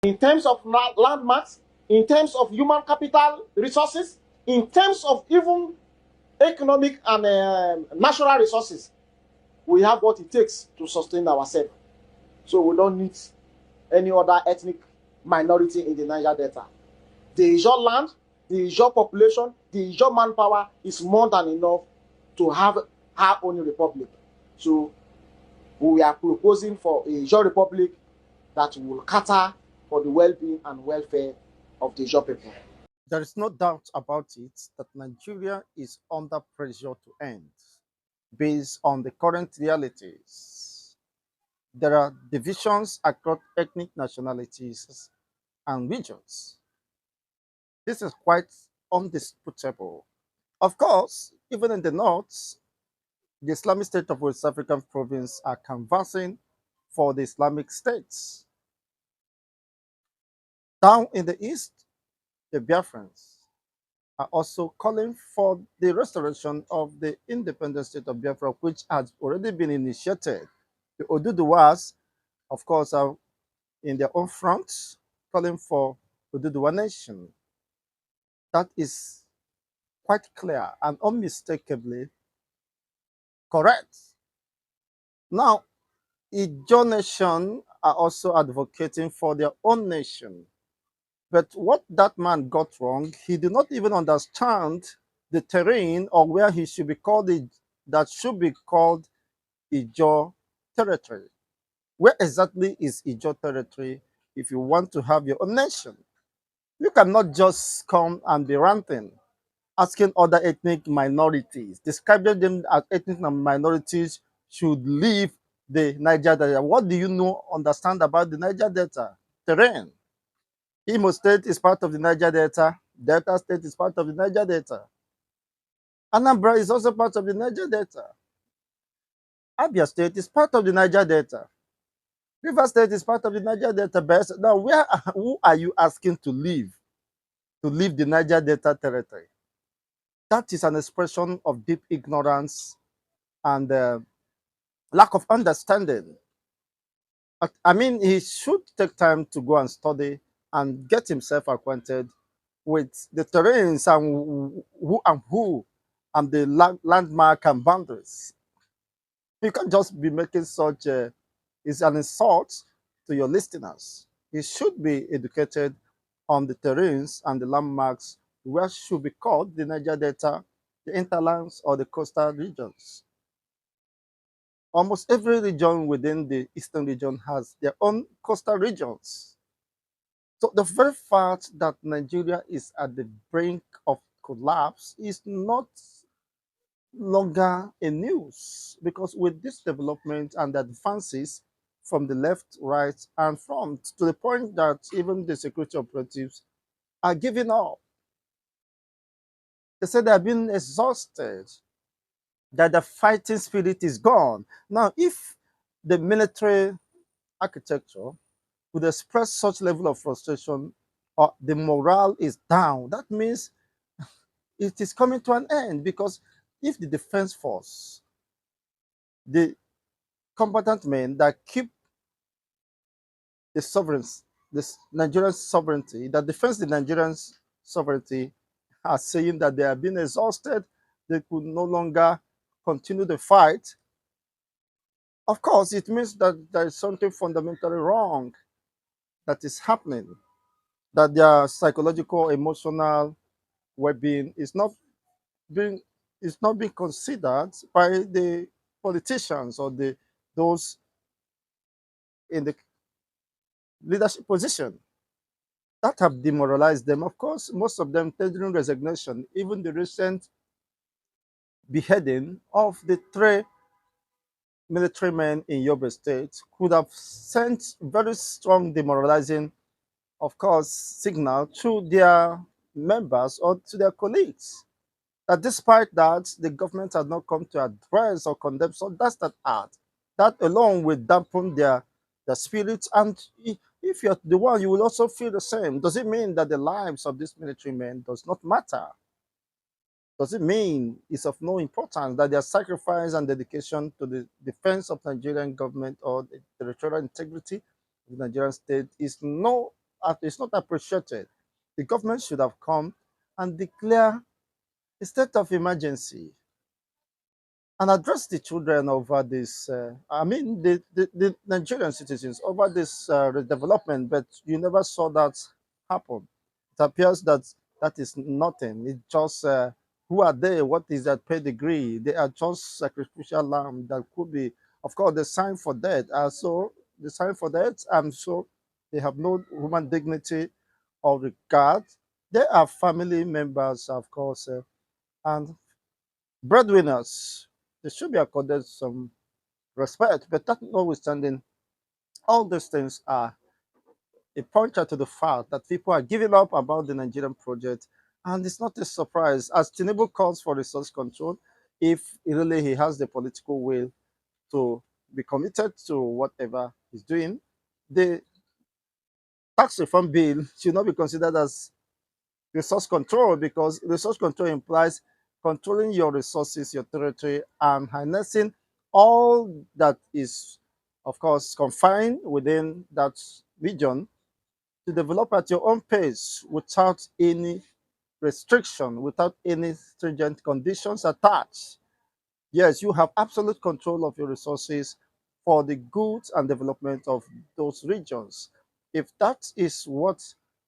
in terms of landmarks, in terms of human capital resources, in terms of even economic and natural resources. We have what it takes to sustain ourselves. So we don't need any other ethnic minority in the Niger Delta. The Ijaw land, the Ijaw population, the Ijaw manpower is more than enough to have our own republic. So we are proposing for a Ijaw republic that will cater for the well-being and welfare of the Ijaw people. There is no doubt about it that Nigeria is under pressure to end based on the current realities. There are divisions across ethnic nationalities and regions. This is quite undisputable. Of course, even in the north, the Islamic State of West African province are canvassing for the Islamic states. Down in the east, the Biafrans are also calling for the restoration of the independent state of Biafra, which has already been initiated. The Oduduwas, of course, are in their own front calling for Oduduwa nation. That is quite clear and unmistakably correct. Now, Ijaw nation are also advocating for their own nation. But what that man got wrong, he did not even understand the terrain or where he should be called that should be called Ijaw territory. Where exactly is Ijaw territory if you want to have your own nation? You cannot just come and be ranting, asking other ethnic minorities, describing them as ethnic minorities should leave the Niger Delta. What do you know, understand about the Niger Delta terrain? Imo State is part of the Niger Delta. Delta State is part of the Niger Delta. Anambra is also part of the Niger Delta. Abia State is part of the Niger Delta. River State is part of the Niger Delta. Now, who are you asking to leave the Niger Delta territory? That is an expression of deep ignorance and lack of understanding. I mean, he should take time to go and study and get himself acquainted with the terrains and who and the landmark and boundaries. You can't just be making such it's an insult to your listeners. You should be educated on the terrains and the landmarks where should be called the Niger Delta, the interlands, or the coastal regions. Almost every region within the eastern region has their own coastal regions. So the very fact that Nigeria is at the brink of collapse is not longer a news because with this development and advances from the left, right, and front to the point that even the security operatives are giving up. They said they have been exhausted, that the fighting spirit is gone. Now, if the military architecture would express such level of frustration or the morale is down, that means it is coming to an end because if the defense force, the combatant men that keep the sovereigns, this Nigerian sovereignty, that defends the Nigerian sovereignty, are saying that they have been exhausted, they could no longer continue the fight. Of course, it means that there is something fundamentally wrong that is happening, that their psychological, emotional well-being being is not being considered by the politicians or those in the leadership position that have demoralized them. Of course, most of them tendering resignation. Even the recent beheading of the three military men in Yobe State could have sent very strong demoralizing, of course, signal to their members or to their colleagues. That despite that, the government has not come to address or condemn. So that's that art. That alone will dampen their spirits. And if you're the one, you will also feel the same. Does it mean that the lives of these military men does not matter? Does it mean it's of no importance that their sacrifice and dedication to the defense of Nigerian government or the territorial integrity of the Nigerian state is no it's not appreciated. The government should have come and declare a state of emergency and address the children over this, the Nigerian citizens over this redevelopment, but you never saw that happen. It appears that that is nothing. It just, who are they? What is that pedigree? They are just sacrificial lamb that could be, of course, the sign for death. So the sign for death, I'm sure they have no human dignity or regard. They are family members, of course, and breadwinners. They should be accorded some respect, but that notwithstanding, all these things are a pointer to the fact that people are giving up about the Nigerian project. And it's not a surprise, as Tinubu calls for resource control, if really he has the political will to be committed to whatever he's doing, the tax reform bill should not be considered as resource control, because resource control implies controlling your resources, your territory, and harnessing all that is, of course, confined within that region to develop at your own pace without any restriction, without any stringent conditions attached. Yes, you have absolute control of your resources for the goods and development of those regions. If that is what,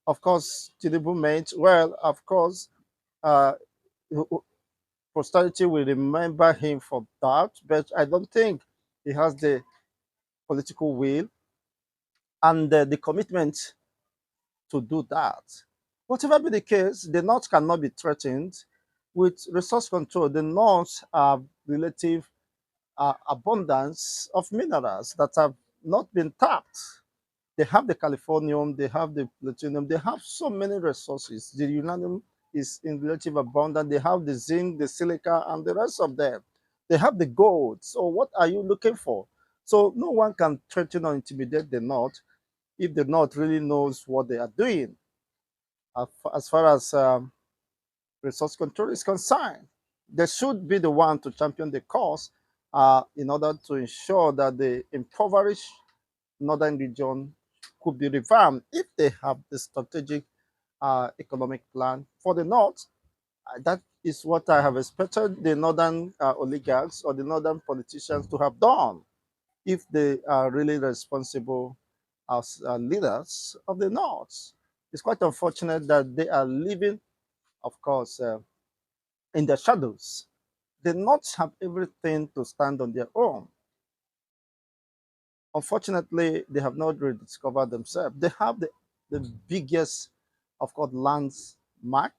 of course, Tinubu meant, well, of course, uh, posterity will remember him for that, but I don't think he has the political will and the commitment to do that. Whatever be the case, the North cannot be threatened with resource control. The North have relative abundance of minerals that have not been tapped. They have the californium, they have the plutonium, they have so many resources. The uranium is in relative abundance. They have the zinc, the silica, and the rest of them. They have the gold. So what are you looking for? So no one can threaten or intimidate the North if the North really knows what they are doing as far as resource control is concerned. They should be the one to champion the cause in order to ensure that the impoverished northern region could be revamped if they have the strategic economic plan for the north. That is what I have expected the northern oligarchs or the northern politicians to have done if they are really responsible as leaders of the north. It's quite unfortunate that they are living, of course, in the shadows. They not have everything to stand on their own. Unfortunately, they have not rediscovered themselves. They have the biggest, of course, lands mark.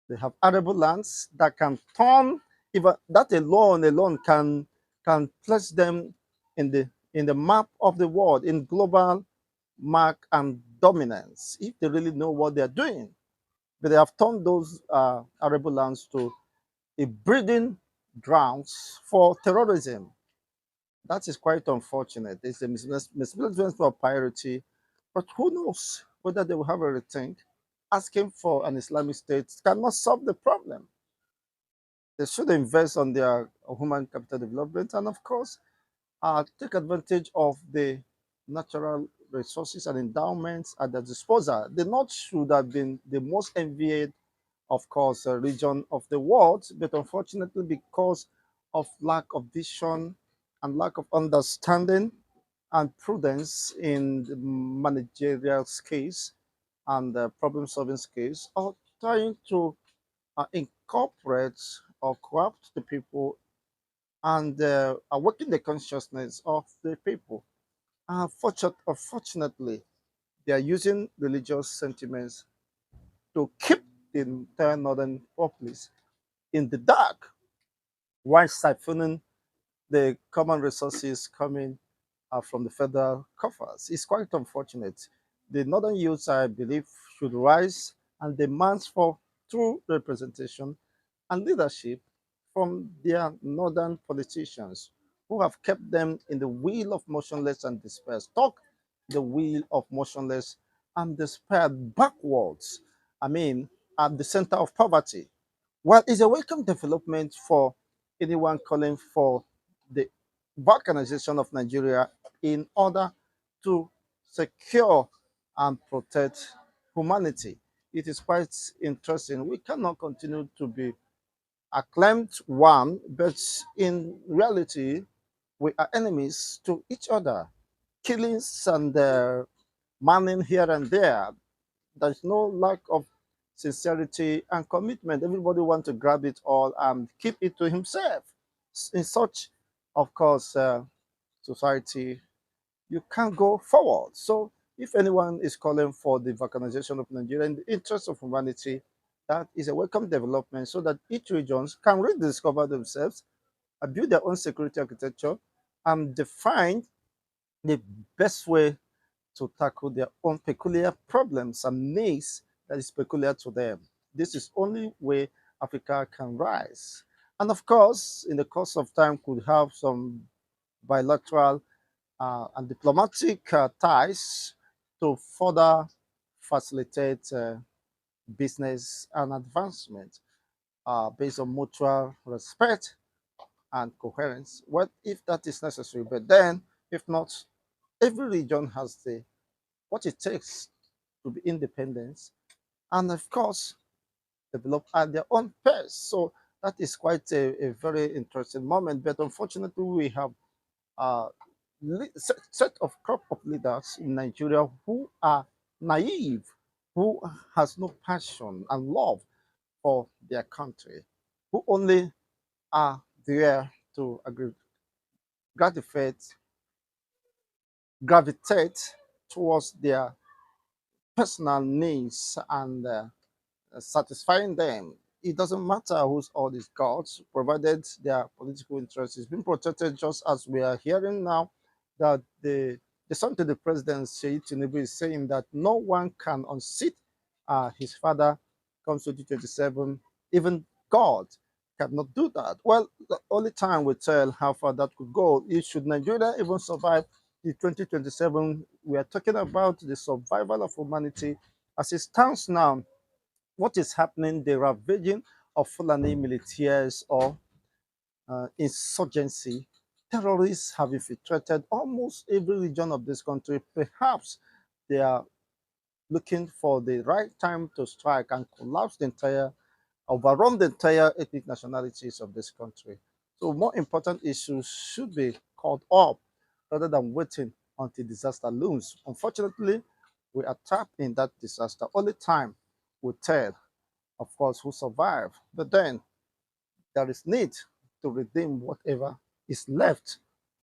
They have arable lands that can turn, even that alone can place them in the map of the world, in global mark and dominance, if they really know what they're doing. But they have turned those arable lands to a breeding grounds for terrorism. That is quite unfortunate. It's a misplacement of priority, but who knows whether they will have a rethink. Asking for an Islamic state cannot solve the problem. They should invest on their human capital development and, of course, take advantage of the natural resources and endowments at their disposal. The North should have been the most envied, of course, region of the world, but unfortunately, because of lack of vision and lack of understanding and prudence in the managerial skills and problem-solving skills, or trying to incorporate or co-opt the people and awaken the consciousness of the people. Unfortunately, they are using religious sentiments to keep the entire northern populace in the dark while siphoning the common resources coming from the federal coffers. It's quite unfortunate. The northern youths, I believe, should rise and demand for true representation and leadership from their northern politicians who have kept them in the wheel of motionless and despair, stuck the wheel of motionless and despair backwards. I mean, at the center of poverty. Well, it's a welcome development for anyone calling for the balkanization of Nigeria in order to secure and protect humanity. It is quite interesting. We cannot continue to be acclaimed one, but in reality, we are enemies to each other. Killings and manning here and there. There's no lack of sincerity and commitment. Everybody wants to grab it all and keep it to himself. In such, of course, society, you can't go forward. So if anyone is calling for the balkanization of Nigeria in the interest of humanity, that is a welcome development so that each regions can rediscover themselves, build their own security architecture, and define the best way to tackle their own peculiar problems and needs that is peculiar to them. This is only way Africa can rise. And of course, in the course of time, could have some bilateral and diplomatic ties to further facilitate business and advancement based on mutual respect and coherence. Well, if that is necessary, but then if not, every region has the what it takes to be independent and of course develop at their own pace. So that is quite a very interesting moment. But unfortunately, we have a set of crop of leaders in Nigeria who are naive, who has no passion and love for their country, who only are there to gravitate, gravitate towards their personal needs and satisfying them. It doesn't matter who's all these gods, provided their political interest is being protected, just as we are hearing now that the son to the president, Sheikh Tinubu, is saying that no one can unseat his father comes 2027. Even God cannot do that. Well, the only time will tell how far that could go. If should Nigeria even survive the 2027, we are talking about the survival of humanity as it stands now. What is happening, the ravaging of Fulani militias or insurgency, terrorists have infiltrated almost every region of this country. Perhaps they are looking for the right time to strike and collapse the entire, overrun the entire ethnic nationalities of this country. So more important issues should be called up rather than waiting until disaster looms. Unfortunately, we are trapped in that disaster. Only time will tell, of course, who survive. But then there is need to redeem whatever is left